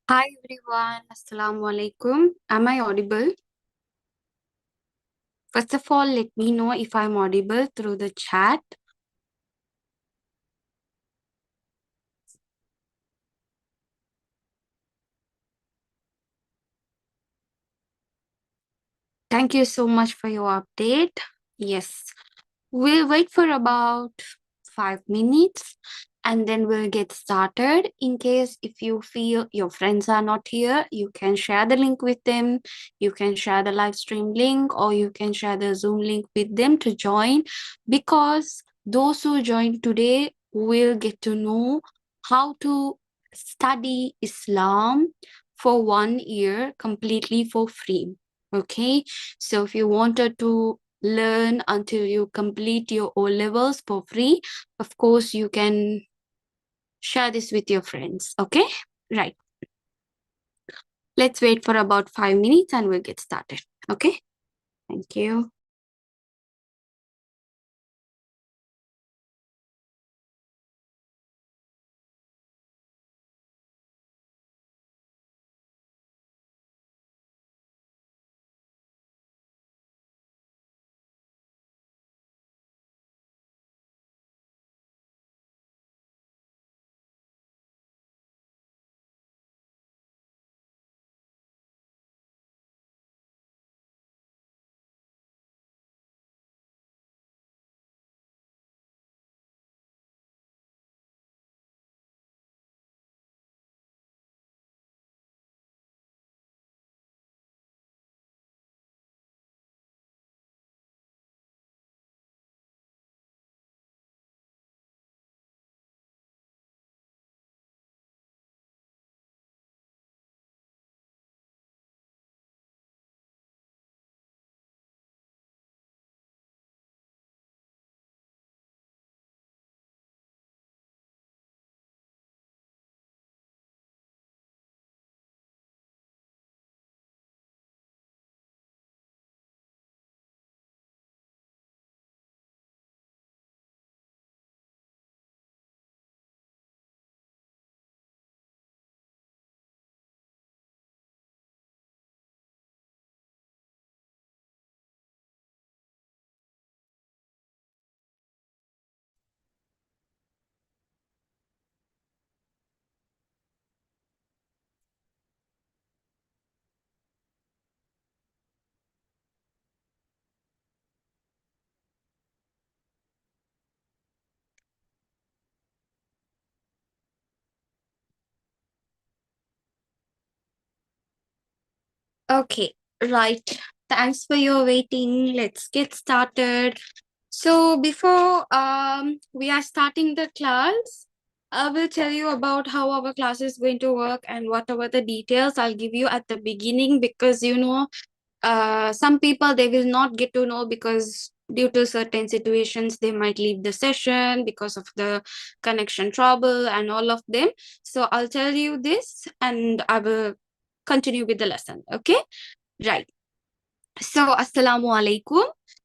Hi everyone, Assalamu alaikum. Am I audible? First of all, let me know if I'm audible through the chat. Thank you so much for your update. Yes, we'll wait for about 5 minutes and then we'll get started. In case if you feel your friends are not here, you can share the link with them. You can share the live stream link or you can share the Zoom link with them to join, because those who join today will get to know how to study Islam for 1 year completely for free. Okay, so if you wanted to learn until you complete your O levels for free, of course, you can share this with your friends. Okay, right. Let's wait for about 5 minutes and we'll get started. Okay, thank you. Okay, right. Thanks for your waiting. Let's get started. So before we are starting the class, I will tell you about how our class is going to work and whatever the details I'll give you at the beginning, because some people they will not get to know because due to certain situations they might leave the session because of the connection trouble and all of them. So I'll tell you this and I will continue with the lesson. Okay, right. So assalamu alaikum.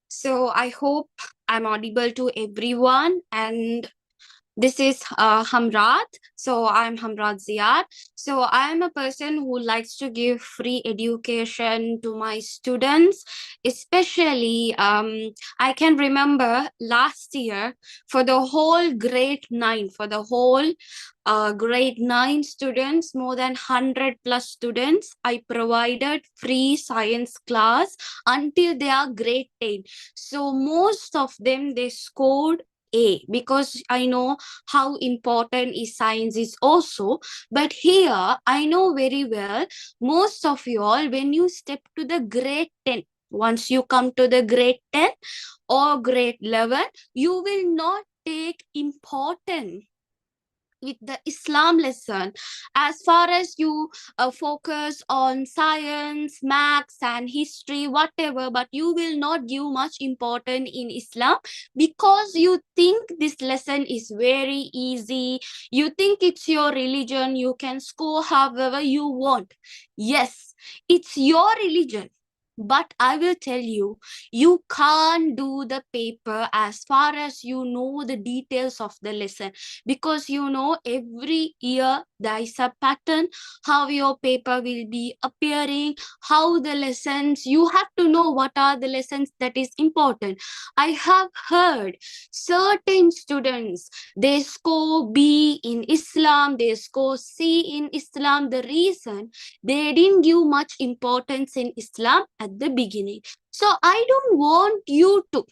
So I hope I'm audible to everyone, and this is Hamrat. So I'm Hamrat Ziad. So I'm a person who likes to give free education to my students, especially I can remember last year for the whole grade 9, for the whole grade 9 students, more than 100 plus students, I provided free science class until they are grade 10. So most of them, they scored A, because I know how important is science is also. But here I know very well, most of you all, when you step to the grade 10, once you come to the grade 10 or grade 11, you will not take important with the Islam lesson, as far as you focus on science, maths, and history, whatever, but you will not give much importance in Islam because you think this lesson is very easy. You think it's your religion, you can score however you want. Yes, it's your religion. But I will tell you, you can't do the paper as far as you know the details of the lesson, because every year there is a pattern how your paper will be appearing, how the lessons, you have to know what are the lessons that is important. I have heard certain students, they score B in Islam, they score C in Islam. The reason, they didn't give much importance in Islam at the beginning. So I don't want you to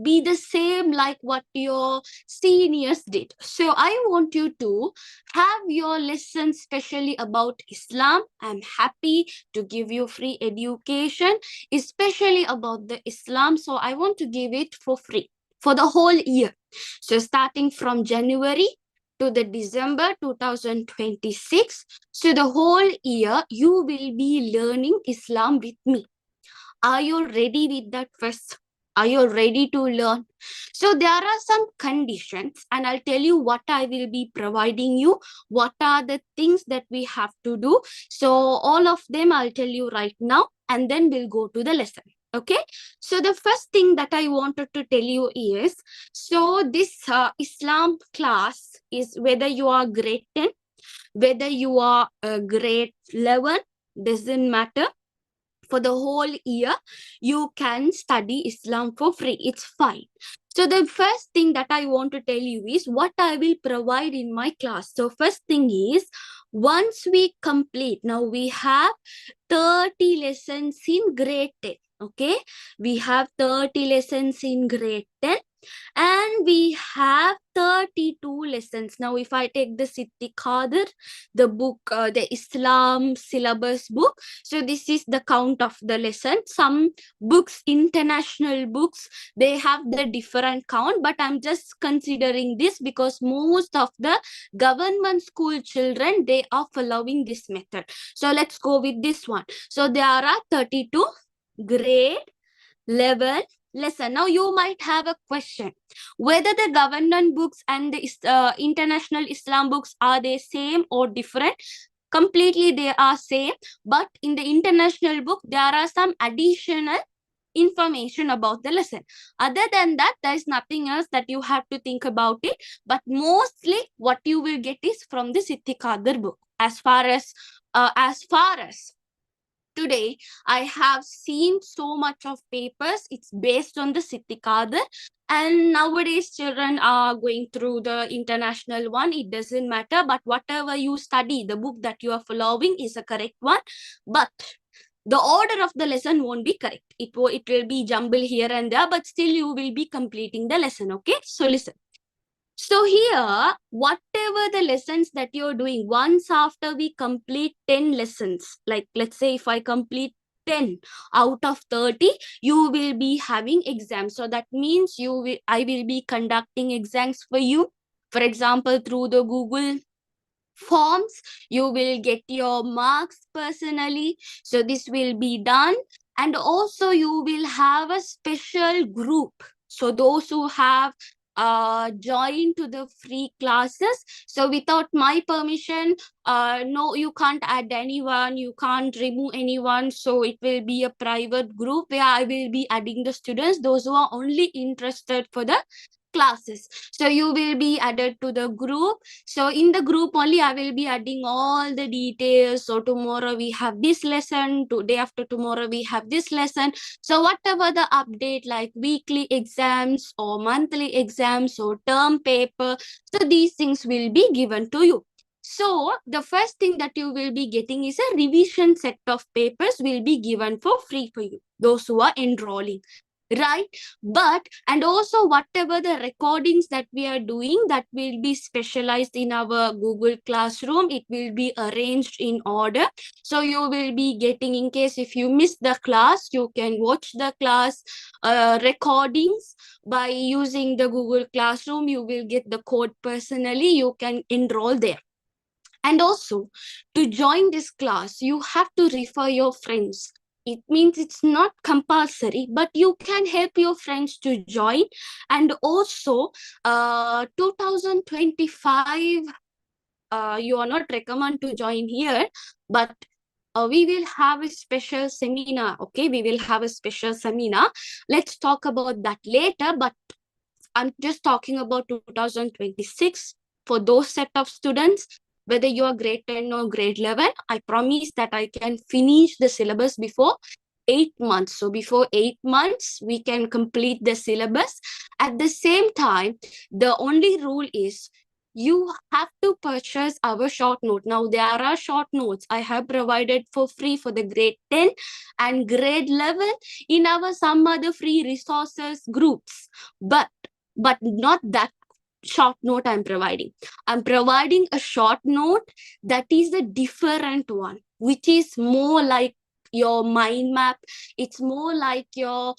be the same like what your seniors did. So I want you to have your lessons specially about Islam. I'm happy to give you free education, especially about the Islam. So I want to give it for free for the whole year. So starting from January to the December 2026. So the whole year you will be learning Islam with me. Are you ready with that first? Are you ready to learn? So there are some conditions, and I'll tell you what I will be providing you. What are the things that we have to do? So all of them I'll tell you right now, and then we'll go to the lesson. Okay. So the first thing that I wanted to tell you is, so this Islam class is whether you are grade 10, whether you are grade 11, doesn't matter. For the whole year, you can study Islam for free. It's fine. So the first thing that I want to tell you is what I will provide in my class. So first thing is, once we complete, now we have 30 lessons in grade 10. Okay, we have 30 lessons in grade 10, and we have 32 lessons. Now, if I take the Siddhi Qadr, the book, the Islam syllabus book, so this is the count of the lesson. Some books, international books, they have the different count, but I'm just considering this because most of the government school children, they are following this method. So let's go with this one. So there are 32 grade 11 lesson. Now you might have a question whether the government books and the international Islam books, are they same or different? Completely they are same, but in the international book there are some additional information about the lesson. Other than that, there is nothing else that you have to think about it, but mostly what you will get is from the Siddhi Qadr book. As far as today, I have seen so much of papers. It's based on the Siddhi Qadr. And nowadays, children are going through the international one. It doesn't matter. But whatever you study, the book that you are following is a correct one. But the order of the lesson won't be correct. It will be jumble here and there, but still you will be completing the lesson. Okay? So listen. So here, whatever the lessons that you're doing, once after we complete 10 lessons, like let's say if I complete 10 out of 30, you will be having exams. So that means I will be conducting exams for you. For example, through the Google forms, you will get your marks personally. So this will be done. And also you will have a special group. So those who have joined to the free classes, so without my permission, no, you can't add anyone, you can't remove anyone. So it will be a private group where I will be adding the students, those who are only interested for the classes. So you will be added to the group. So in the group only I will be adding all the details. So tomorrow we have this lesson, today after tomorrow we have this lesson. So whatever the update, like weekly exams or monthly exams or term paper, so these things will be given to you. So the first thing that you will be getting is a revision set of papers will be given for free for you, those who are enrolling. Right? But, and also whatever the recordings that we are doing, that will be specialized in our Google Classroom. It will be arranged in order. So you will be getting, in case if you miss the class, you can watch the class recordings by using the Google Classroom. You will get the code personally. You can enroll there. And also, to join this class, you have to refer your friends. It means it's not compulsory, but you can help your friends to join. And also, 2025, you are not recommended to join here, but we will have a special seminar. Okay, we will have a special seminar. Let's talk about that later, but I'm just talking about 2026 for those set of students, whether you are grade 10 or grade 11. I promise that I can finish the syllabus before 8 months. So before 8 months, we can complete the syllabus. At the same time, the only rule is you have to purchase our short note. Now, there are short notes I have provided for free for the grade 10 and grade 11 in our some other free resources groups. But not that short note I'm providing. I'm providing a short note that is a different one, which is more like your mind map. It's more like your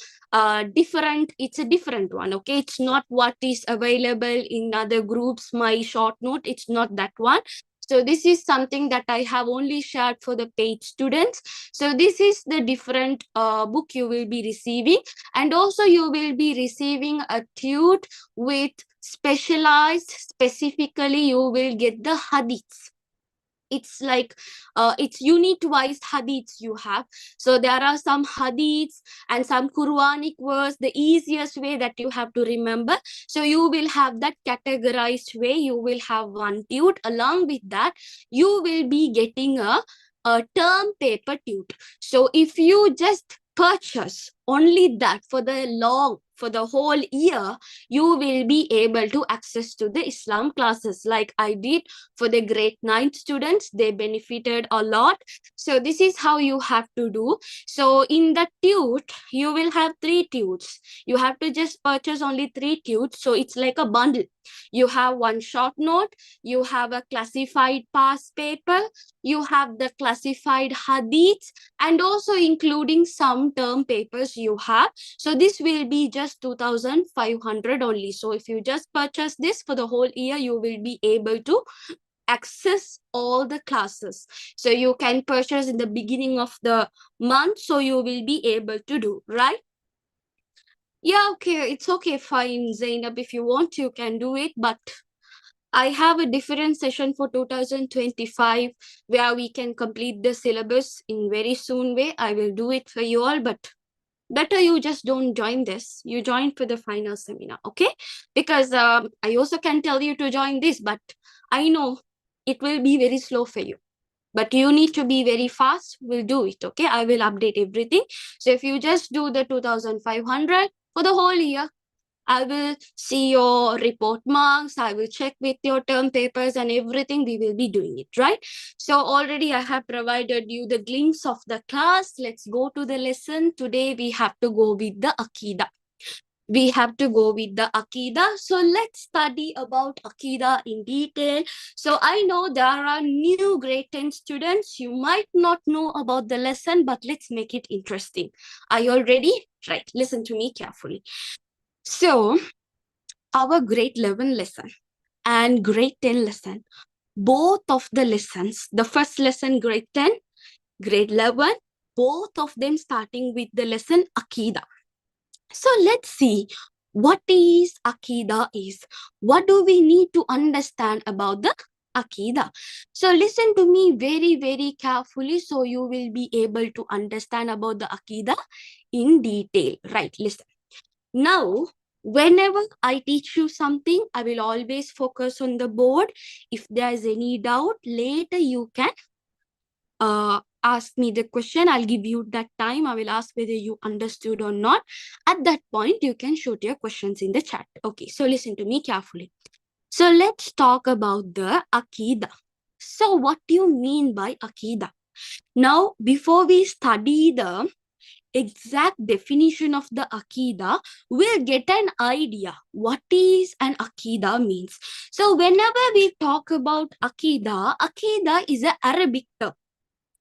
different, it's a different one. Okay, it's not what is available in other groups, my short note, it's not that one. So this is something that I have only shared for the paid students. So this is the different book you will be receiving. And also you will be receiving a tute with specialized, specifically you will get the hadiths. It's like it's unit wise hadiths you have. So there are some hadiths and some Quranic verse, the easiest way that you have to remember. So you will have that categorized way. You will have one tute. Along with that, you will be getting a term paper tute. So if you just purchase only that for the whole year, you will be able to access to the Islam classes like I did for the grade 9 students. They benefited a lot. So this is how you have to do. So in the tute, you will have 3 tutes. You have to just purchase only 3 tutes. So it's like a bundle. You have one short note, you have a classified past paper, you have the classified hadiths, and also including some term papers you have. So this will be just 2,500 only. So if you just purchase this for the whole year, you will be able to access all the classes. So you can purchase in the beginning of the month, so you will be able to do, right? Yeah, okay, it's okay, fine, Zainab. If you want, you can do it, but I have a different session for 2025 where we can complete the syllabus in very soon way. I will do it for you all, but better you just don't join this. You join for the final seminar, okay? Because I also can tell you to join this, but I know it will be very slow for you. But you need to be very fast. We'll do it, okay? I will update everything. So if you just do the 2,500 for the whole year, I will see your report marks. I will check with your term papers and everything. We will be doing it, right? So already I have provided you the glimpse of the class. Let's go to the lesson. Today we have to go with the aqeedah. We have to go with the aqeedah. So let's study about aqeedah in detail. So I know there are new grade 10 students. You might not know about the lesson, but let's make it interesting. Are you all ready? Right, listen to me carefully. So our grade 11 lesson and grade 10 lesson, both of the lessons, the first lesson grade 10, grade 11, both of them starting with the lesson aqeedah. So let's see what is aqeedah is. What do we need to understand about the aqeedah? So listen to me very, very carefully so you will be able to understand about the aqeedah in detail. Right, listen. Now, whenever I teach you something, I will always focus on the board. If there's any doubt, later you can ask me the question. I'll give you that time. I will ask whether you understood or not. At that point, you can shoot your questions in the chat. Okay, so listen to me carefully. So let's talk about the aqeedah. So what do you mean by aqeedah? Now, before we study the exact definition of the aqeedah, we'll get an idea what is an aqeedah means. So whenever we talk about aqeedah is an Arabic term.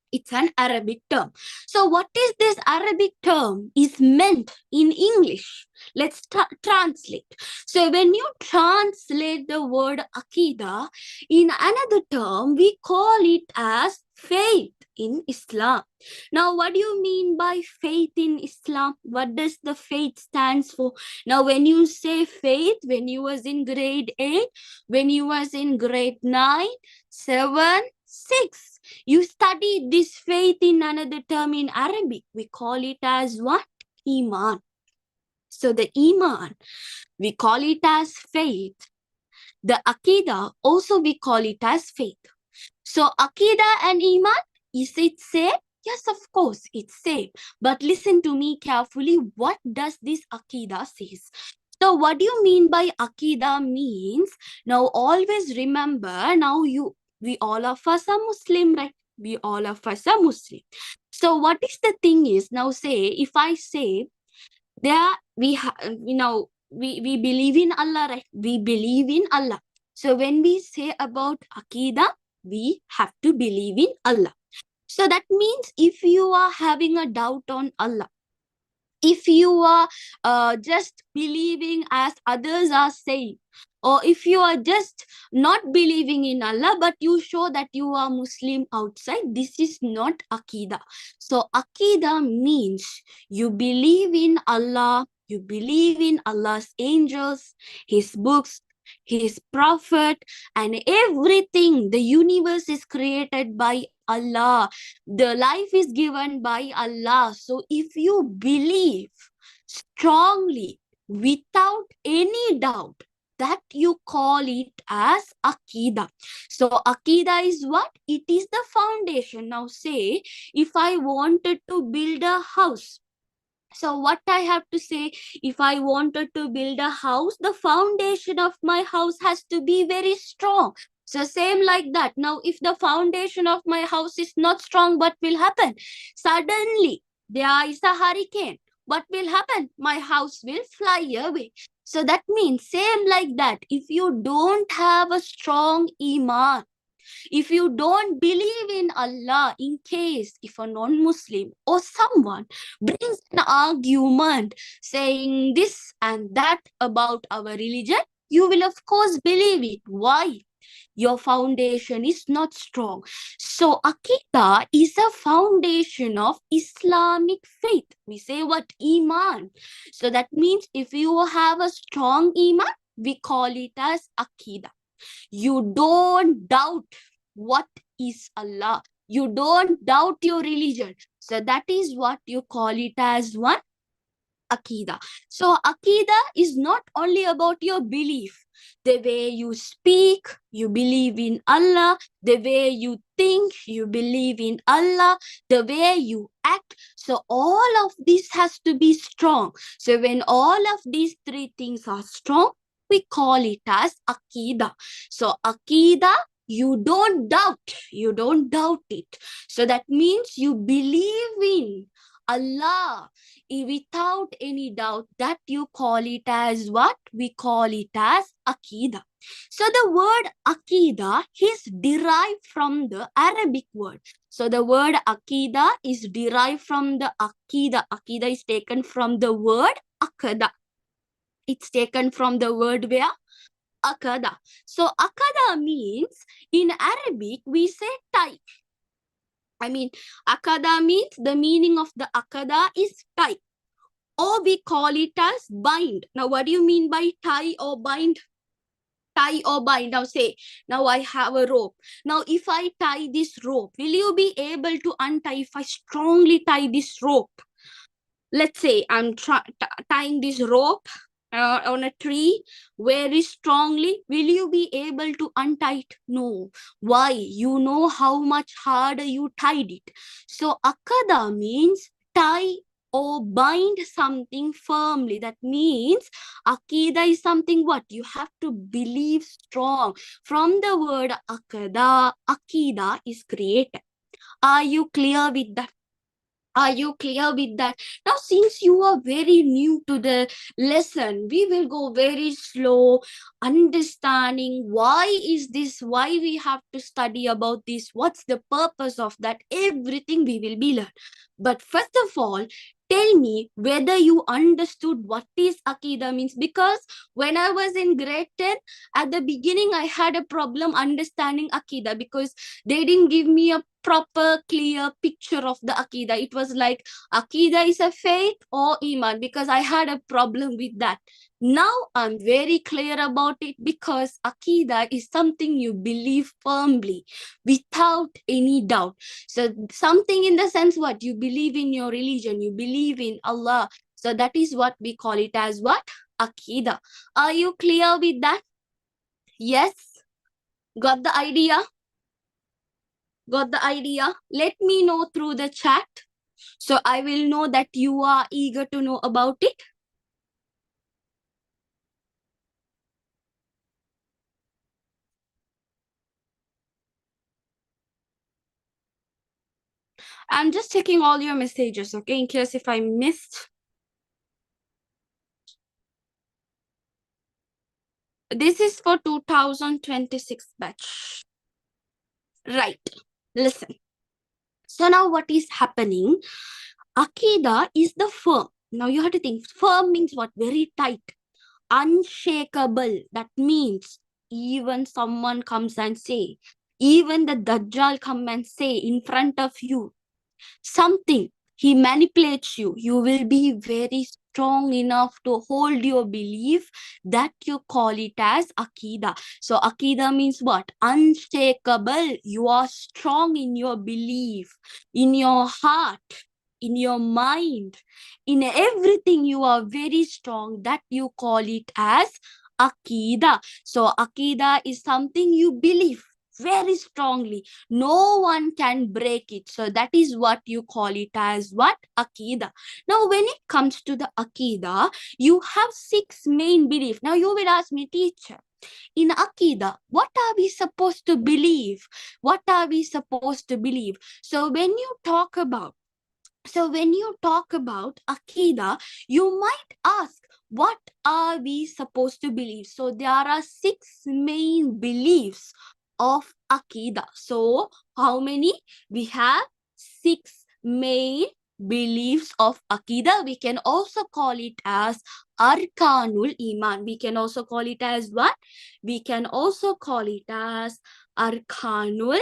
It's an Arabic term. So what is this Arabic term is meant in English? Let's translate. So when you translate the word aqeedah in another term, we call it as faith in Islam. Now, what do you mean by faith in Islam? What does the faith stands for? Now, when you say faith, when you was in grade 8, when you was in grade 9, 7, Six, you study this faith in another term in Arabic. We call it as what? Iman. So the Iman, we call it as faith. The aqeedah, also we call it as faith. So aqeedah and Iman, is it same? Yes, of course, it's same. But listen to me carefully. What does this aqeedah says? So what do you mean by aqeedah means? Now always remember, we all of us are Muslim, right? We all of us are Muslim. So what is the thing is, now say, if I say, there we believe in Allah, right? We believe in Allah. So when we say about aqeedah, we have to believe in Allah. So that means if you are having a doubt on Allah, if you are just believing as others are saying, or if you are just not believing in Allah, but you show that you are Muslim outside, this is not aqeedah. So aqeedah means you believe in Allah, you believe in Allah's angels, His books, His prophet, and everything. The universe is created by Allah. The life is given by Allah. So if you believe strongly, without any doubt, that you call it as aqeedah. So aqeedah is what? It is the foundation. Now say, if I wanted to build a house, so what I have to say, if I wanted to build a house, the foundation of my house has to be very strong. So same like that. Now, if the foundation of my house is not strong, what will happen? Suddenly, there is a hurricane. What will happen? My house will fly away. So that means same like that. If you don't have a strong iman, if you don't believe in Allah, in case if a non-Muslim or someone brings an argument saying this and that about our religion, you will of course believe it. Why? Your foundation is not strong. So aqeedah is a foundation of Islamic faith. We say what? Iman. So that means if you have a strong iman, we call it as aqeedah. You don't doubt what is Allah. You don't doubt your religion. So that is what you call it as one aqeedah. So aqeedah is not only about your belief. The way you speak, you believe in Allah. The way you think, you believe in Allah. The way you act. So all of this has to be strong. So when all of these three things are strong, we call it as aqeedah. So aqeedah, you don't doubt it. So that means you believe in Allah without any doubt. That you call it as what? We call it as aqeedah. So the word aqeedah is derived from the Arabic word. So the word aqeedah is derived from the aqeedah. Aqeedah is taken from the word aqeedah. It's taken from the word where? Aqeedah. So aqeedah means, in Arabic, we say tie. Aqeedah means, the meaning of the aqeedah is tie. Or we call it as bind. Now, what do you mean by tie or bind? Tie or bind. Now say, now I have a rope. Now, if I tie this rope, will you be able to untie if I strongly tie this rope? Let's say I'm tying this rope on a tree very strongly. Will you be able to untie it? No. Why? You know how much harder you tied it. So aqeedah means tie or bind something firmly. That means aqeedah is something what? You have to believe strong. From the word aqeedah is created. Are you clear with that? Are you clear with that? Now, since you are very new to the lesson, we will go very slow, understanding why is this, why we have to study about this, what's the purpose of that, everything we will be learned. But first of all, tell me whether you understood what is aqeedah means, because when I was in grade 10, at the beginning, I had a problem understanding aqeedah because they didn't give me a proper, clear picture of the aqeedah. It was like aqeedah is a faith or iman, because I had a problem with that. Now I'm very clear about it, because aqeedah is something you believe firmly without any doubt. So something in the sense, what you believe in your religion, you believe in Allah. So that is what we call it as what? Aqeedah. Are you clear with that? Yes? Got the idea? Got the idea? Let me know through the chat, so I will know that you are eager to know about it. I'm just checking all your messages, okay, in case if I missed. This is for 2026 batch. Right. Listen. So now what is happening? Aqeedah is the firm. Now you have to think. Firm means what? Very tight. Unshakable. That means even someone comes and say, even the Dajjal come and say in front of you something, he manipulates you, you will be very strong enough to hold your belief, that you call it as aqeedah. So aqeedah means what? Unshakable. You are strong in your belief, in your heart, in your mind, in everything you are very strong, that you call it as aqeedah. So aqeedah is something you believe very strongly, no one can break it. So that is what you call it as what? Aqeedah. Now when it comes to the aqeedah, you have 6 main beliefs. Now you will ask me, teacher, in aqeedah, what are we supposed to believe? What are we supposed to believe? So when you talk about aqeedah, you might ask, what are we supposed to believe? So there are 6 main beliefs of aqeedah. So how many? We have 6 main beliefs of aqeedah. We can also call it as arkanul iman. We can also call it as what? We can also call it as arkanul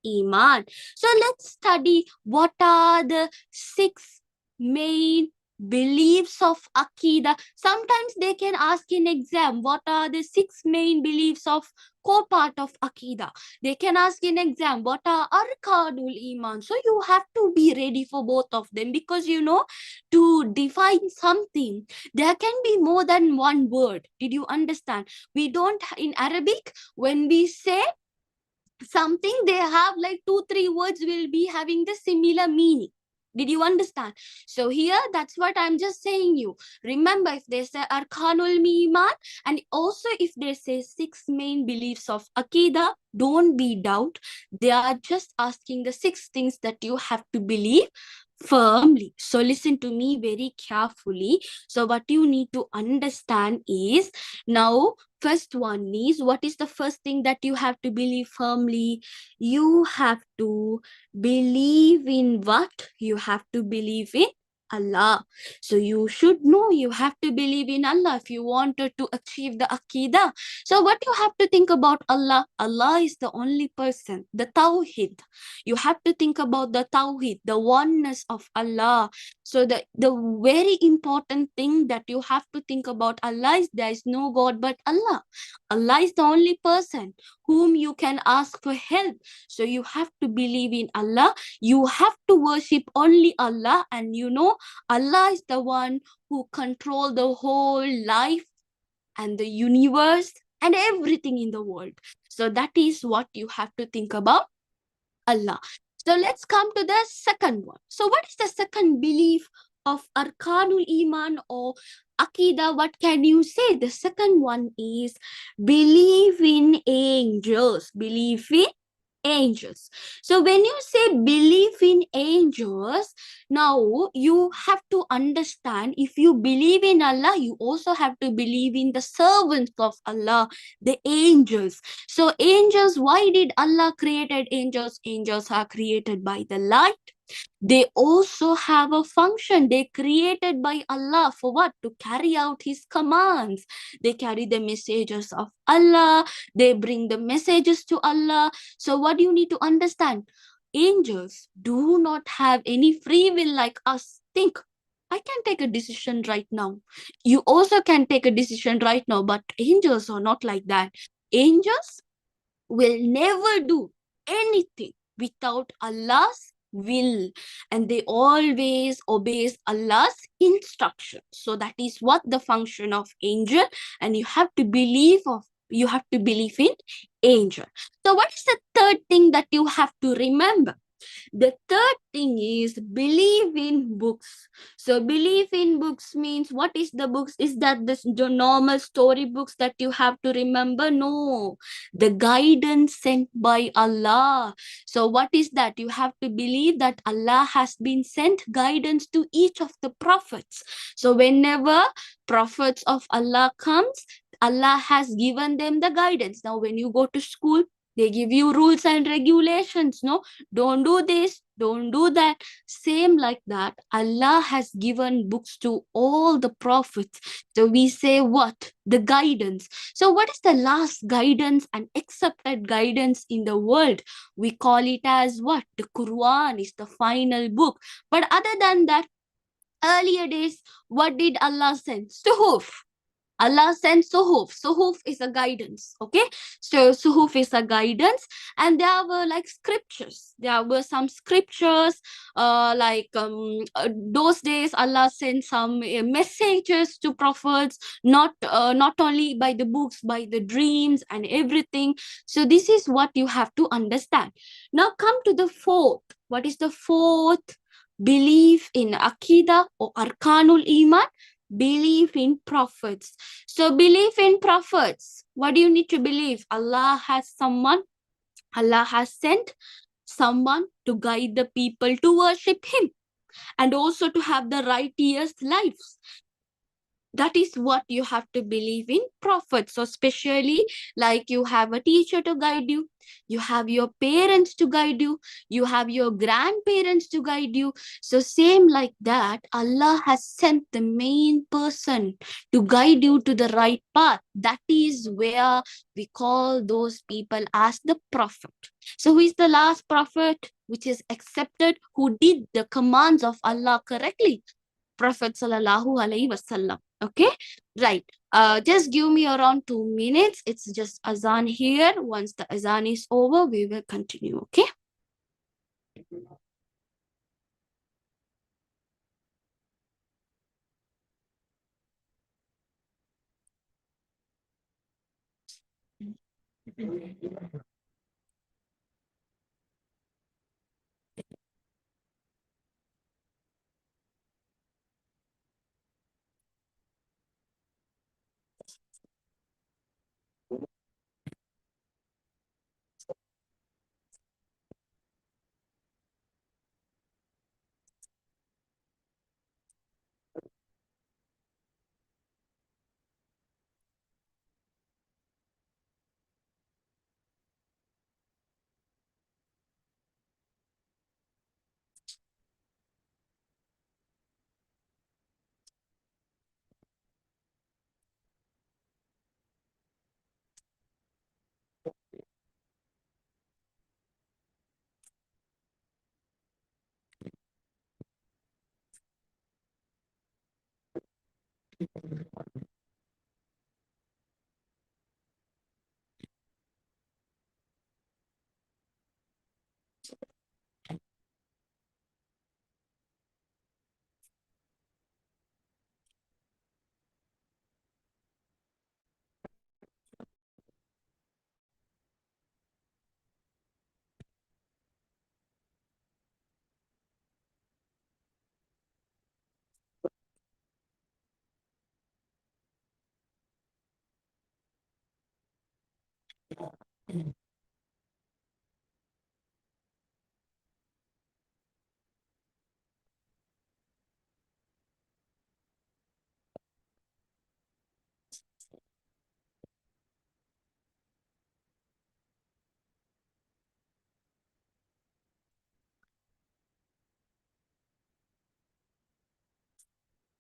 Iman. So let's study what are the 6 main beliefs of Aqidah. Sometimes they can ask in exam, what are the 6 main beliefs of core part of Aqidah. They can ask in exam, what are Arkanul Iman. So you have to be ready for both of them, because to define something, there can be more than one word. Did you understand? We don't, in Arabic, when we say something, they have like 2-3 words will be having the similar meaning. Did you understand? So here, that's what I'm just saying you. Remember, if they say arkanul iman, and also if they say 6 main beliefs of Aqidah, don't be doubt. They are just asking the 6 things that you have to believe firmly. So listen to me very carefully. So what you need to understand is, now first one is, what is the first thing that you have to believe firmly? You have to believe in what? You have to believe in Allah. So you should know, you have to believe in Allah if you wanted to achieve the Aqidah. So what you have to think about Allah? Allah is the only person, the Tawheed. You have to think about the Tawheed, the oneness of Allah. So the very important thing that you have to think about Allah is, there is no God but Allah. Allah is the only person whom you can ask for help. So you have to believe in Allah. You have to worship only Allah. And Allah is the one who controls the whole life and the universe and everything in the world. So that is what you have to think about Allah. So let's come to the second one. So what is the second belief of Arkanul Iman or Aqidah? What can you say? The second one is believe in angels. Believe in angels. So when you say believe in angels, now you have to understand, if you believe in Allah, you also have to believe in the servants of Allah, the angels. So angels, why did Allah created angels? Angels are created by the light. They also have a function. They created by Allah for what? To carry out His commands. They carry the messages of Allah. They bring the messages to Allah. So what do you need to understand? Angels do not have any free will like us. Think. I can take a decision right now. You also can take a decision right now, but angels are not like that. Angels will never do anything without Allah's will, and they always obeys Allah's instruction. So that is what the function of angel, and you have to believe in angel. So what is the third thing that you have to remember? The third thing is believe in books. So believe in books means, what is the books? Is that the normal story books that you have to remember? No, the guidance sent by Allah. So what is that? You have to believe that Allah has been sent guidance to each of the prophets. So whenever prophets of Allah comes, Allah has given them the guidance. Now when you go to school, they give you rules and regulations. No, don't do this, don't do that. Same like that, Allah has given books to all the prophets. So we say what? The guidance. So what is the last guidance and accepted guidance in the world? We call it as what? The Quran is the final book. But other than that, earlier days, what did Allah send? Suhuf. Allah sent Suhuf. Suhuf is a guidance. Okay. So Suhuf is a guidance. And there were like scriptures. There were some scriptures. Those days Allah sent some messages to prophets, not only by the books, by the dreams and everything. So this is what you have to understand. Now come to the fourth. What is the fourth? Belief in aqeedah or arkanul iman. Believe in prophets. So believe in prophets. What do you need to believe? Allah has sent someone to guide the people to worship him and also to have the righteous lives. That is what you have to believe in prophets. So especially like you have a teacher to guide you, you have your parents to guide you, you have your grandparents to guide you. So same like that, Allah has sent the main person to guide you to the right path. That is where we call those people as the prophet. So who is the last prophet which is accepted, who did the commands of Allah correctly? Prophet sallallahu alaihi wasallam. Okay, right. Just give me around 2 minutes. It's just azan here. Once the azan is over, we will continue. Okay.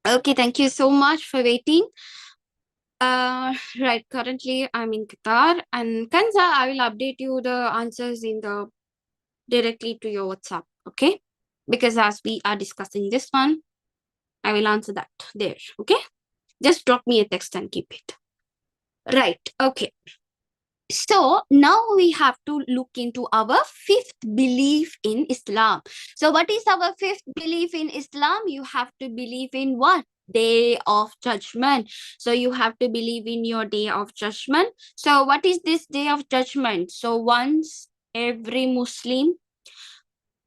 Okay, thank you so much for waiting. Right, currently I'm in Qatar, and Kanza, I will update you the answers in the directly to your WhatsApp, okay? Because as we are discussing this one, I will answer that there. Okay. Just drop me a text and keep it. Right. Okay. So now we have to look into our fifth belief in Islam. So what is our fifth belief in Islam? You have to believe in what? Day of judgment. So you have to believe in your day of judgment. So what is this day of judgment? So once every Muslim,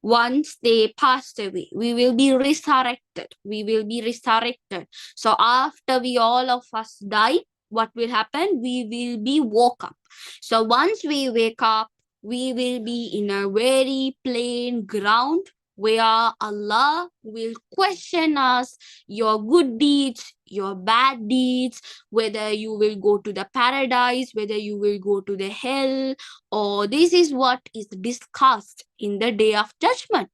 once they passed away, we will be resurrected. We will be resurrected. So after we all of us die, what will happen? We will be woke up. So once we wake up, we will be in a very plain ground where Allah will question us, your good deeds, your bad deeds, whether you will go to the paradise, whether you will go to the hell, or this is what is discussed in the day of judgment.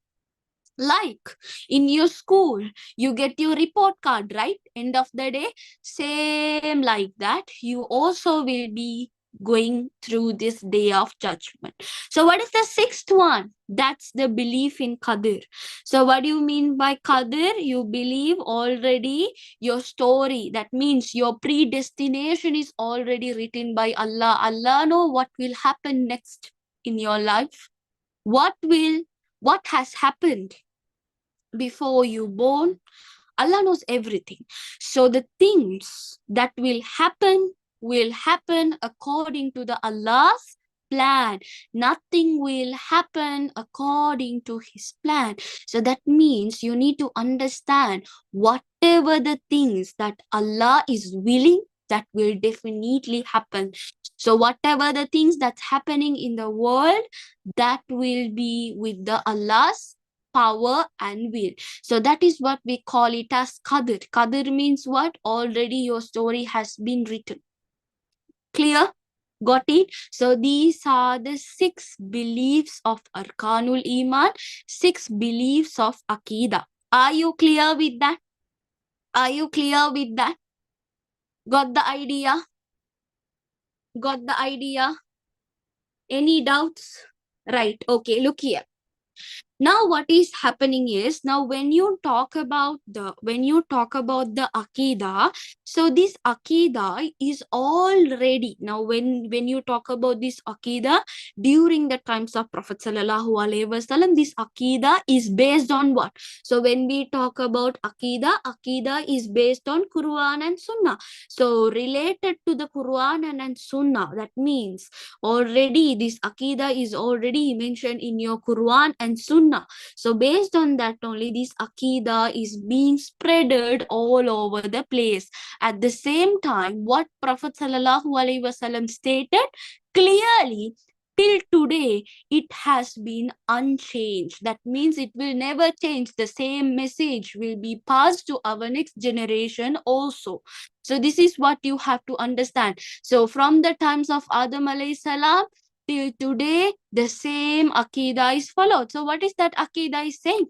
Like in your school, you get your report card, right? End of the day, same like that, you also will be going through this day of judgment. So what is the sixth one? That's the belief in Qadr. So what do you mean by Qadr? You believe already your story. That means your predestination is already written by Allah. Allah know what will happen next in your life. What has happened before you born. Allah knows everything. So the things that will happen according to the Allah's plan. Nothing will happen according to his plan. So that means you need to understand whatever the things that Allah is willing, that will definitely happen. So whatever the things that's happening in the world, that will be with the Allah's power and will. So that is what we call it as Qadr. Qadr means what? Already your story has been written. Clear? Got it? So these are the 6 beliefs of Arkanul Iman, 6 beliefs of aqeedah. Are you clear with that? Are you clear with that? Got the idea? Got the idea? Any doubts? Right. Okay, look here. Now what is happening is, now when you talk about the aqeedah, so this aqeedah is already, now when you talk about this aqeedah during the times of Prophet sallallahu alaihi wasallam, this aqeedah is based on what? So when we talk about aqeedah is based on Quran and Sunnah. So related to the Quran and Sunnah, that means already this aqeedah is already mentioned in your Quran and Sunnah. So based on that only, this aqeedah is being spreaded all over the place. At the same time, what Prophet sallallahu alaihi wasallam stated clearly, till today it has been unchanged. That means it will never change. The same message will be passed to our next generation also. So this is what you have to understand. So from the times of Adam alayhi salam till today, the same aqeedah is followed. So what is that aqeedah is saying?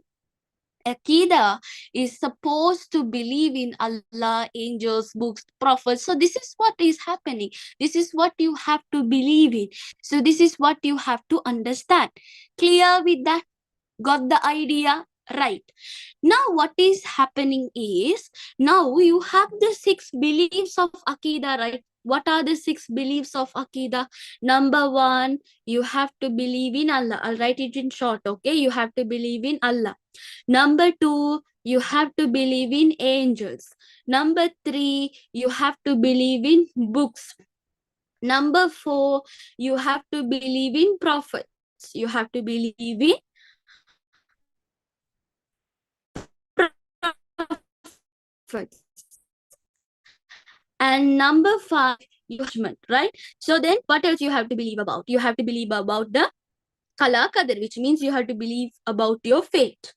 Aqeedah is supposed to believe in Allah, angels, books, prophets. So this is what is happening. This is what you have to believe in. So this is what you have to understand. Clear with that? Got the idea? Right. Now what is happening is, now you have the 6 beliefs of aqeedah, right? What are the 6 beliefs of aqeedah? Number 1, you have to believe in Allah. I'll write it in short, okay? You have to believe in Allah. Number 2, you have to believe in angels. Number 3, you have to believe in books. Number 4, you have to believe in prophets. You have to believe in prophets. And number 5, judgment, right? So then what else you have to believe about? You have to believe about the Qala Qadr, which means you have to believe about your fate.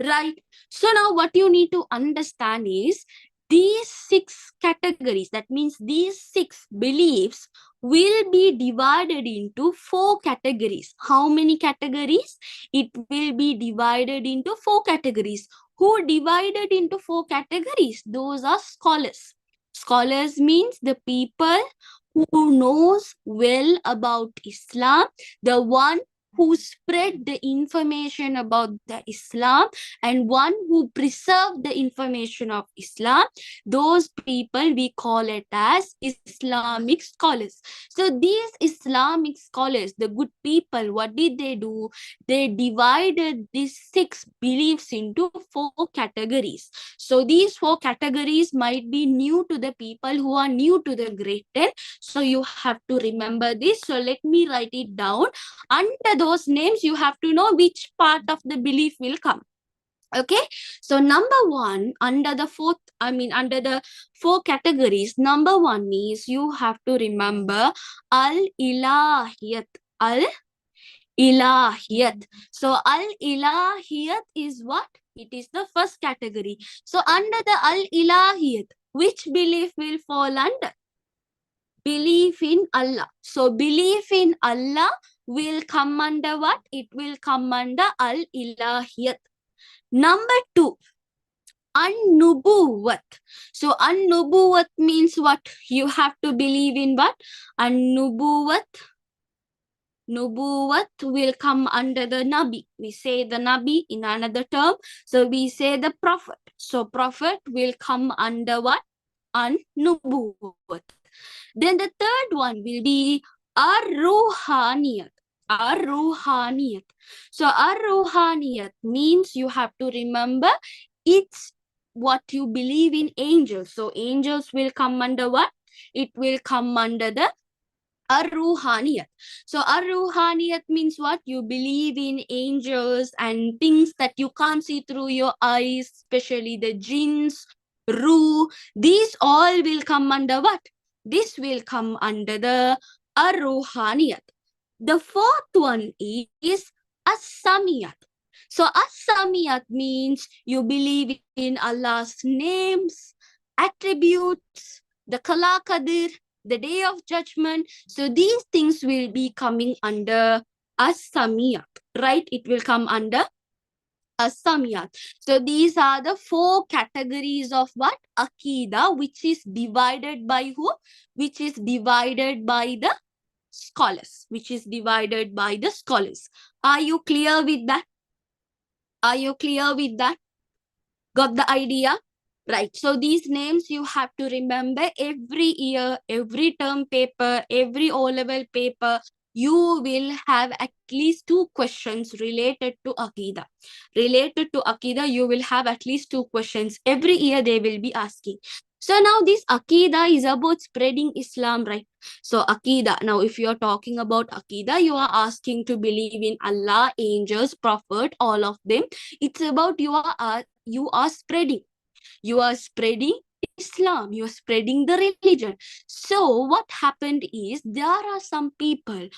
Right. So now what you need to understand is, these 6 categories, that means these 6 beliefs will be divided into 4 categories. How many categories? It will be divided into 4 categories. Who divided into 4 categories? Those are scholars. Scholars means the people who knows well about Islam, the one who spread the information about the Islam and one who preserved the information of Islam. Those people we call it as Islamic scholars. So these Islamic scholars, the good people, what did they do? They divided these 6 beliefs into 4 categories. So these 4 categories might be new to the people who are new to the Great 10. So you have to remember this. So let me write it down. Under those names, you have to know which part of the belief will come. Okay, so number one, under the under the 4 categories, number one is you have to remember al-ilahiyat. Al-ilahiyat. So al-ilahiyat is what? It is the first category. So under the al-ilahiyat, which belief will fall under? Belief in Allah. So belief in Allah will come under what? It will come under al-ilahiyat. Number 2, an-nubuwat. So an-nubuwat means what? You have to believe in what? An-nubuwat. Nubuwat will come under the Nabi. We say the Nabi in another term. So we say the Prophet. So Prophet will come under what? An-nubuwat. Then the third one will be ar-ruhaniyat. Ar-ruhaniyat. So ar-ruhaniyat means you have to remember it's what you believe in angels. So angels will come under what? It will come under the ar-ruhaniyat. So ar-ruhaniyat means what? You believe in angels and things that you can't see through your eyes, especially the jinns, ruh. These all will come under what? This will come under the ar-ruhaniyat. The fourth one is as-samiyat. So as-samiyat means you believe in Allah's names, attributes, the Kala Qadir, the Day of Judgment. So these things will be coming under as-samiyat, right? It will come under as-samiyat. So these are the 4 categories of what? Aqeedah, which is divided by who? Which is divided by the scholars. Which is divided by the scholars. Are you clear with that? Are you clear with that? Got the idea? Right. So these names you have to remember every year, every term paper, every O-level paper. You will have at least 2 questions related to Aqeedah. Related to Aqeedah, you will have at least 2 questions. Every year they will be asking. So now this Aqeedah is about spreading Islam, right? So Aqeedah, now if you are talking about Aqeedah, you are asking to believe in Allah, angels, prophet, all of them. It's about you are spreading. You are spreading Islam. You are spreading the religion. So what happened is there are some people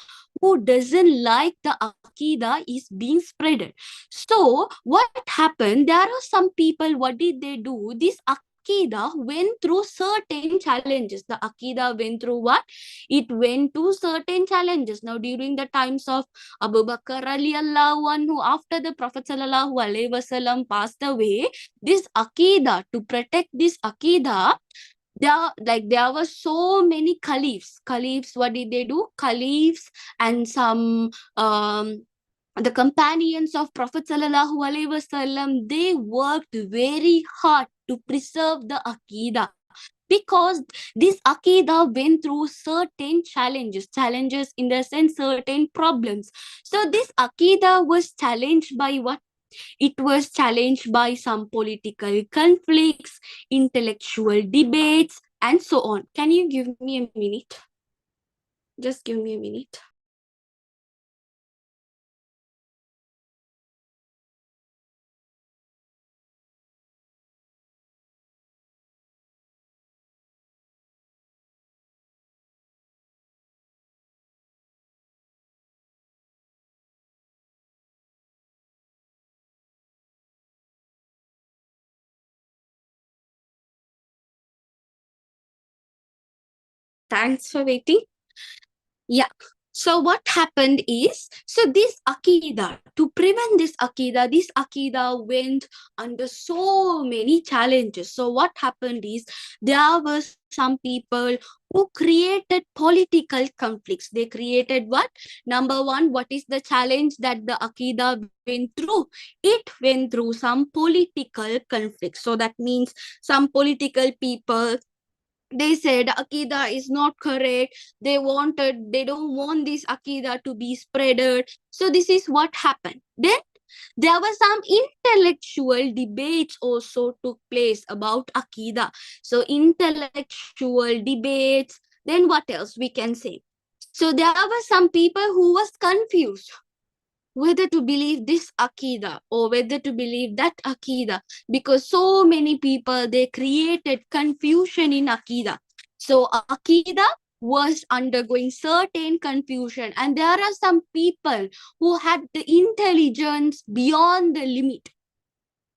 who doesn't like the Aqeedah is being spreaded. So what happened? There are some people, what did they do? This Aqeedah went through certain challenges. The Aqeedah went through what? It went to certain challenges. Now during the times of Abu Bakr radiallahu anhu, after the Prophet sallallahu alaihi wasallam passed away, this Aqeedah, to protect this Aqeedah, there were so many caliphs. Caliphs, what did they do? Caliphs and some the companions of Prophet sallallahu alaihi wasallam, they worked very hard to preserve the Aqeedah. Because this Aqeedah went through certain challenges in the sense certain problems. So this Aqeedah was challenged by what? It was challenged by some political conflicts, intellectual debates, and so on. Can you give me a minute? Just give me a minute. Thanks for waiting. Yeah. So what happened is, so this aqeedah, to prevent this aqeedah went under so many challenges. So what happened is, there were some people who created political conflicts. They created what? Number one, what is the challenge that the aqeedah went through? It went through some political conflicts. So that means some political people, they said akida is not correct. They don't want this akida to be spreaded. So this is what happened. Then there were some intellectual debates also took place about akida. So intellectual debates. Then what else we can say? So there were some people who was confused whether to believe this akida or whether to believe that akida, because so many people, they created confusion in akida. So akida was undergoing certain confusion, and there are some people who had the intelligence beyond the limit.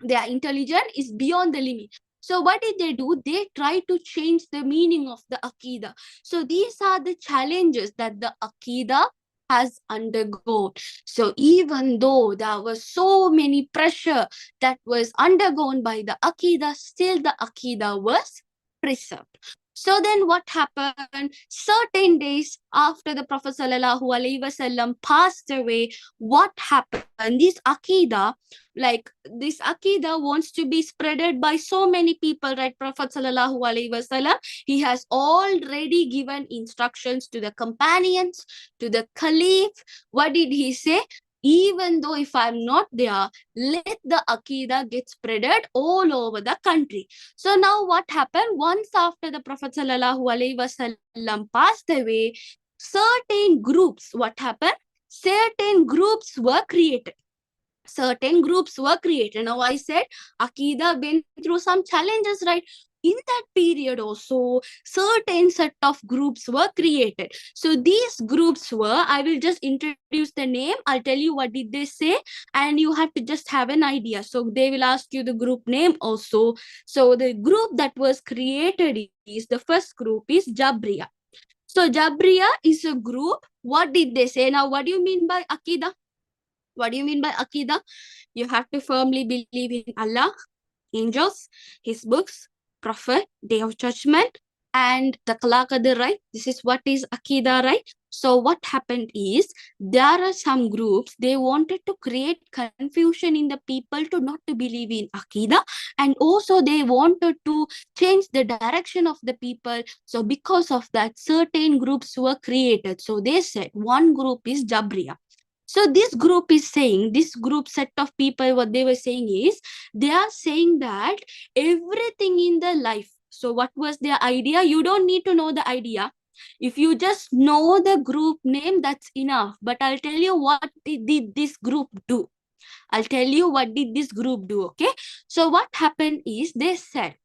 Their intelligence is beyond the limit. So what did they do? They try to change the meaning of the akida. So these are the challenges that the akida has undergone. So even though there was so many pressure that was undergone by the akida, still the akida was preserved. So then what happened? Certain days after the Prophet Sallallahu Alaihi Wasallam passed away, what happened? This akida, like this akida wants to be spreaded by so many people, right? Prophet Sallallahu Alaihi Wasallam, he has already given instructions to the companions, to the caliph. What did he say? Even though if I'm not there, let the akida get spreaded all over the country. So now what happened? Once after the Prophet Sallallahu Alaihi Wasallam passed away, certain groups, what happened? Certain groups were created. Certain groups were created. Now I said Akida went through some challenges, right? In that period also, certain set of groups were created. So these groups were, I will just introduce the name, I'll tell you what did they say, and you have to just have an idea. So they will ask you the group name also. So the group that was created is, the first group is Jabriya. So Jabriya is a group. What did they say? Now what do you mean by Akida? What do you mean by Akida? You have to firmly believe in Allah, angels, His books, Prophet, Day of Judgment, and the Qadr, right? This is what is Akida, right? So what happened is, there are some groups, they wanted to create confusion in the people to not to believe in Akida, and also they wanted to change the direction of the people. So because of that, certain groups were created. So they said one group is Jabriya. So this group is saying, this group set of people, what they were saying is, they are saying that everything in the life. So what was their idea? You don't need to know the idea. If you just know the group name, that's enough. But I'll tell you what did this group do. I'll tell you what did this group do, okay? So what happened is, they said,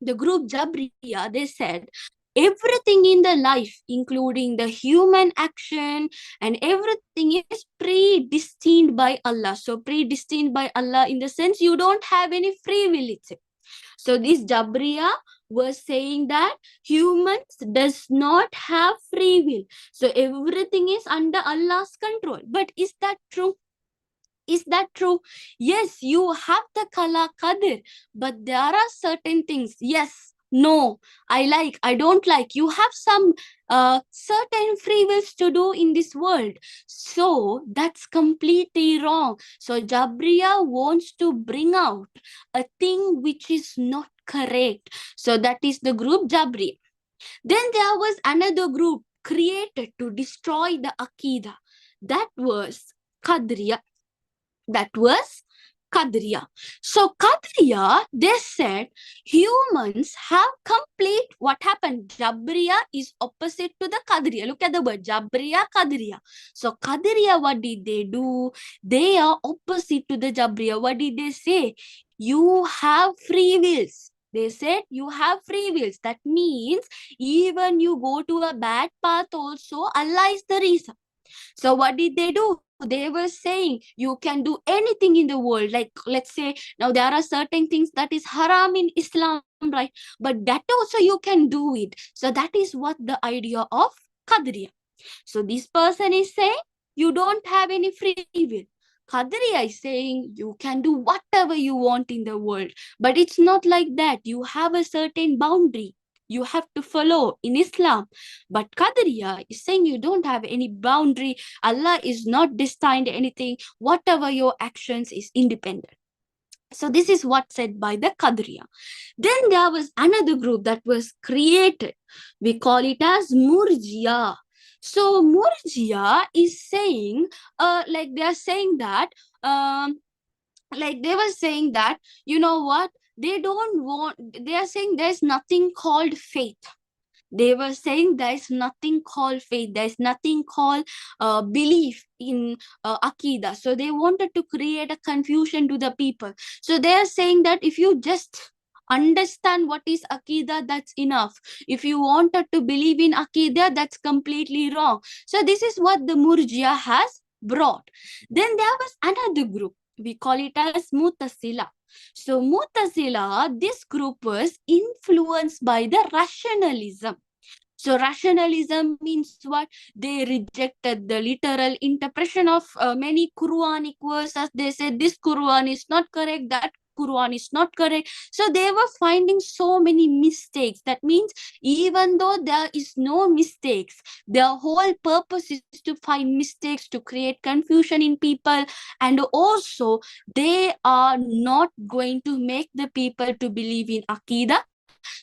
the group Jabriya, they said, everything in the life, including the human action and everything, is predestined by Allah. So predestined by Allah in the sense you don't have any free will, it's it. So this Jabriya was saying that humans does not have free will. So everything is under Allah's control. But is that true? Is that true? Yes, you have the Qadr, but there are certain things. Yes, no, I don't like. You have some certain free wills to do in this world. So that's completely wrong. So Jabriya wants to bring out a thing which is not correct. So that is the group Jabri. Then there was another group created to destroy the Aqidah. That was Qadriya. That was Qadriya. So Qadriya, they said humans have complete, what happened? Jabriya is opposite to the Qadriya. Look at the word Jabriya, Qadriya. So Qadriya, what did they do? They are opposite to the Jabriya. What did they say? You have free wills. They said you have free wills. That means even you go to a bad path also, Allah is the reason. So what did they do? They were saying you can do anything in the world. Like, let's say, now there are certain things that is haram in Islam, right? But that also you can do it. So that is what the idea of Qadriya. So this person is saying you don't have any free will. Qadariya is saying you can do whatever you want in the world. But it's not like that. You have a certain boundary you have to follow in Islam. But Qadariya is saying you don't have any boundary. Allah is not destined anything. Whatever your actions is independent. So this is what said by the Qadriya. Then there was another group that was created. We call it as Murjiya. So Murjiya is saying, like they are saying that, like they were saying that, you know what? They don't want, they are saying there's nothing called faith. They were saying there's nothing called faith, there's nothing called belief in aqeedah. So they wanted to create a confusion to the people. So they are saying that if you just understand what is aqeedah, that's enough. If you wanted to believe in aqeedah, that's completely wrong. So this is what the Murjia has brought. Then there was another group, we call it as Mutasila. So Mu'tazila, this group was influenced by the rationalism. So rationalism means what? They rejected the literal interpretation of many Quranic verses. They said this Quran is not correct, that Quran is not correct. So they were finding so many mistakes. That means even though there is no mistakes, their whole purpose is to find mistakes, to create confusion in people. And also they are not going to make the people to believe in Aqidah.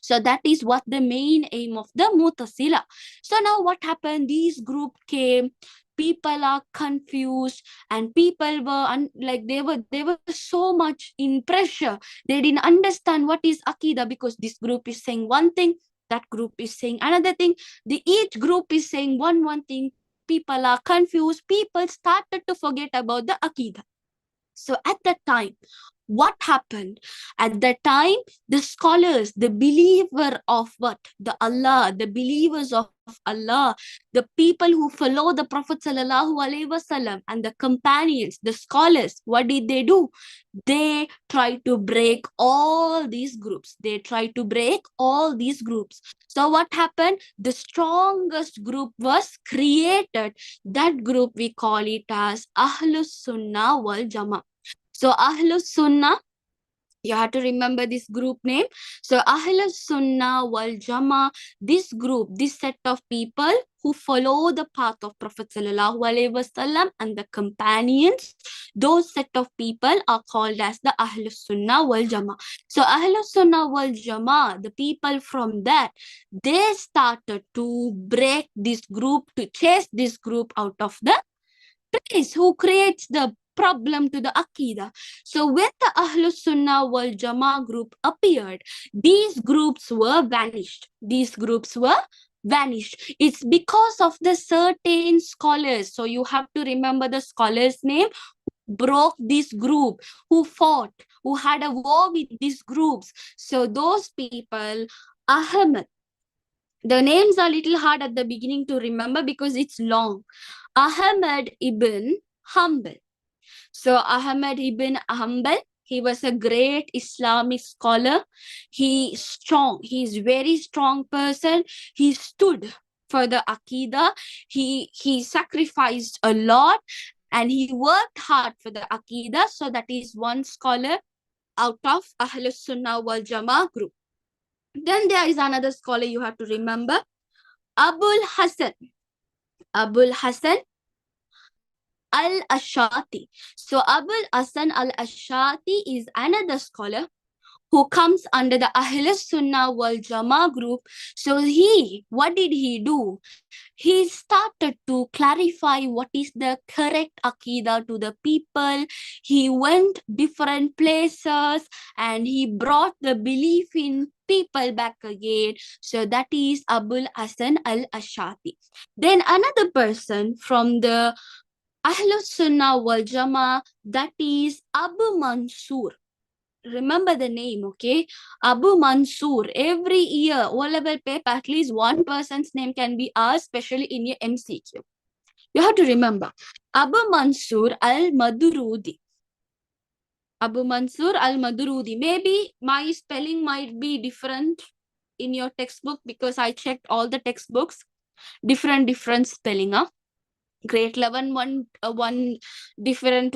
So that is what the main aim of the Mutasila. So now what happened? These group came, people are confused, and people were like they were so much in pressure. They didn't understand what is Akida, because this group is saying one thing, that group is saying another thing. Each group is saying one thing. People are confused. People started to forget about the Akida. So at that time, what happened? At that time, the scholars, the believer of what? The Allah, the believers of Allah, the people who follow the Prophet Sallallahu Alaihi Wasallam and the companions, the scholars, what did they do? They tried to break all these groups. They tried to break all these groups. So what happened? The strongest group was created. That group, we call it as Ahlus Sunnah wal Jama. So Ahlus Sunnah, you have to remember this group name. So Ahlus Sunnah wal Jama, this group, this set of people who follow the path of Prophet Sallallahu Alaihi Wasallam and the companions, those set of people are called as the Ahlus Sunnah wal Jama. So Ahlus Sunnah wal Jama, the people from that, they started to break this group, to chase this group out of the place, who creates the problem to the Aqidah. So when the Ahlus Sunnah wal Jama group appeared, these groups were vanished. These groups were vanished. It's because of the certain scholars. So you have to remember the scholar's name, broke this group, who fought, who had a war with these groups. So those people, Ahmad, the names are a little hard at the beginning to remember because it's long. Ahmad ibn Hanbal. So Ahmad ibn Hanbal, he was a great Islamic scholar. He is strong. He is very strong person. He stood for the Aqidah. He sacrificed a lot and he worked hard for the Aqidah. So that is one scholar out of Ahlus Sunnah wal Jama'ah group. Then there is another scholar you have to remember, Abul Hasan. Abul Hasan al-Ashati. So Abul Hasan al-Ashati is another scholar who comes under the Ahlus Sunnah wal Jama group. So what did he do? He started to clarify what is the correct Aqidah to the people. He went different places and he brought the belief in people back again. So that is Abul Hasan al-Ashati. Then another person from the Ahlus Sunnah wal Jama, that is Abu Mansur. Remember the name, okay? Abu Mansur. Every year, O-level paper, at least one person's name can be asked, especially in your MCQ. You have to remember. Abu Mansur al-Madurudi. Abu Mansur al-Madurudi. Maybe my spelling might be different in your textbook because I checked all the textbooks. different spelling. Grade 11 one different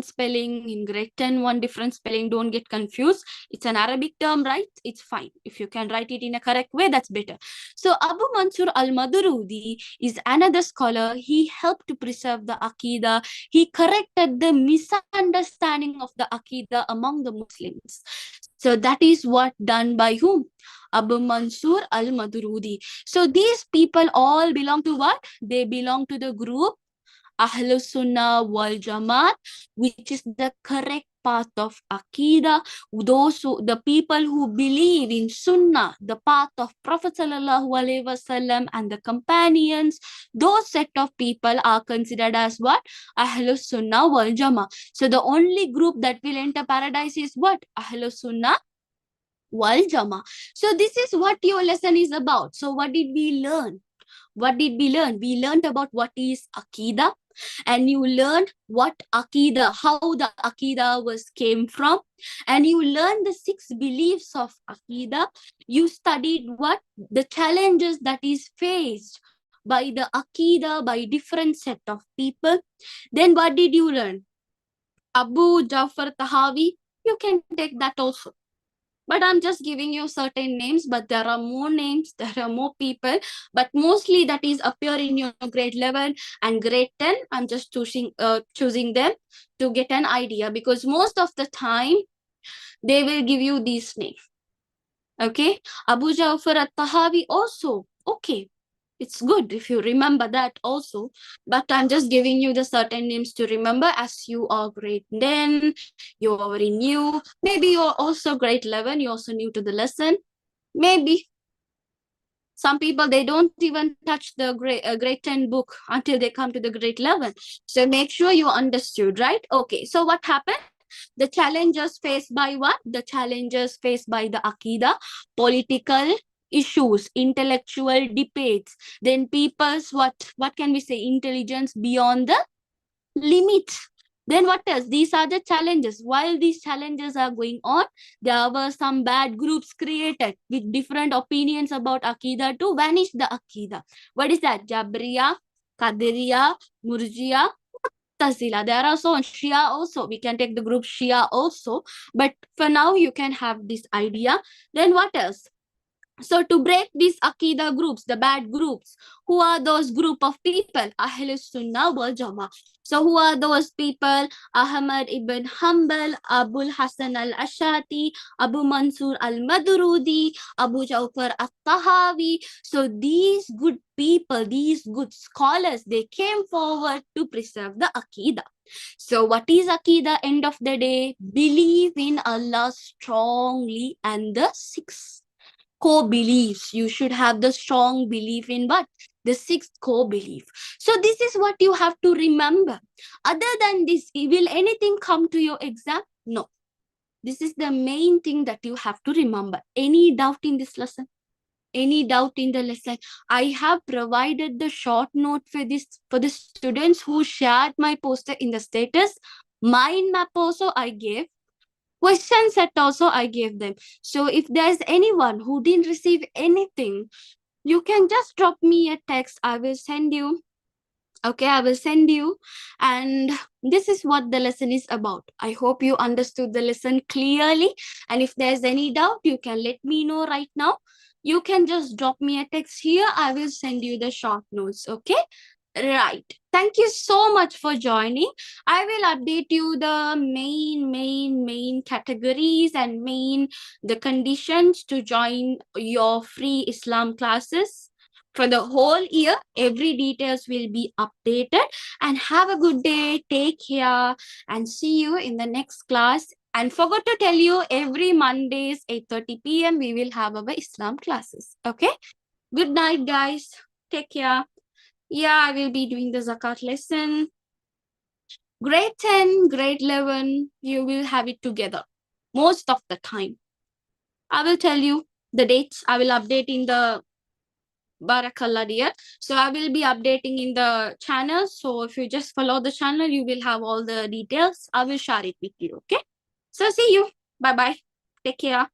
spelling, in grade 10 one different spelling. Don't get confused. It's an Arabic term, right? It's fine. If you can write it in a correct way, that's better. So Abu Mansur al-Madrudi is another scholar. He helped to preserve the Aqeedah. He corrected the misunderstanding of the Aqeedah among the Muslims. So that is what done by whom? Abu Mansur al-Madrudi. So these people all belong to what? They belong to the group Ahlus Sunnah wal Jamaat, which is the correct path of Aqeedah. The people who believe in Sunnah, the path of Prophet Sallallahu Alaihi Wasallam and the companions, those set of people are considered as what? Ahlus Sunnah wal Jamaat. So the only group that will enter paradise is what? Ahlus Sunnah wal Jamaat. So this is what your lesson is about. So what did we learn? What did we learn? We learned about what is Aqeedah, and you learned what Aqeedah, how the Aqeedah came from, and you learned the 6 beliefs of Aqeedah. You studied what? The challenges that is faced by the Aqeedah, by different set of people. Then what did you learn? Abu Ja'far Tahawi, you can take that also. But I'm just giving you certain names, but there are more names, there are more people, but mostly that is appear in your grade 11 and grade 10. I'm just choosing them to get an idea, because most of the time they will give you these names. Okay, Abu Ja'far al-Tahawi also. Okay, it's good if you remember that also, but I'm just giving you the certain names to remember, as you are grade 10, you're very new. Maybe you're also grade 11, you're also new to the lesson. Maybe some people, they don't even touch the grade 10 book until they come to the grade 11. So make sure you understood, right? Okay, so what happened? The challenges faced by what? The challenges faced by the Aqeedah, political issues, intellectual debates, then people's what can we say? Intelligence beyond the limit. Then what else? These are the challenges. While these challenges are going on, there were some bad groups created with different opinions about Aqeedah to vanish the Aqeedah. What is that? Jabriya, Qadiriya, Murjiya, Tazila. There are so Shia also. We can take the group Shia also. But for now, you can have this idea. Then what else? So to break these Aqeedah groups, the bad groups, who are those group of people? Ahlus Sunnah wal Jamaah. So who are those people? Ahmad ibn Hanbal, Abul Hasan al-Ashati, Abu Mansur al-Madrudi, Abu Ja'far al-Tahawi. So these good people, these good scholars, they came forward to preserve the Aqeedah. So what is Aqeedah? End of the day, believe in Allah strongly and the 6 core beliefs. You should have the strong belief in what? The 6th core belief. So this is what you have to remember. Other than this, will anything come to your exam? No. This is the main thing that you have to remember. Any doubt in this lesson? Any doubt in the lesson? I have provided the short note for the students who shared my poster in the status. Mind map also I gave. Question set also I gave them. So if there's anyone who didn't receive anything, you can just drop me a text. I will send you. Okay, I will send you. And this is what the lesson is about. I hope you understood the lesson clearly. And if there's any doubt, you can let me know right now. You can just drop me a text here. I will send you the short notes. Okay. Right. Thank you so much for joining. I will update you the main categories and the conditions to join your free Islam classes for the whole year. Every details will be updated. And have a good day. Take care and see you in the next class. And forgot to tell you, every Mondays 8:30 p.m. we will have our Islam classes. Okay. Good night, guys. Take care. Yeah, I will be doing the Zakat lesson. Grade 10, grade 11, you will have it together most of the time. I will tell you the dates. I will update in the Barakallah dear. So I will be updating in the channel. So if you just follow the channel, you will have all the details. I will share it with you. Okay. So see you. Bye-bye. Take care.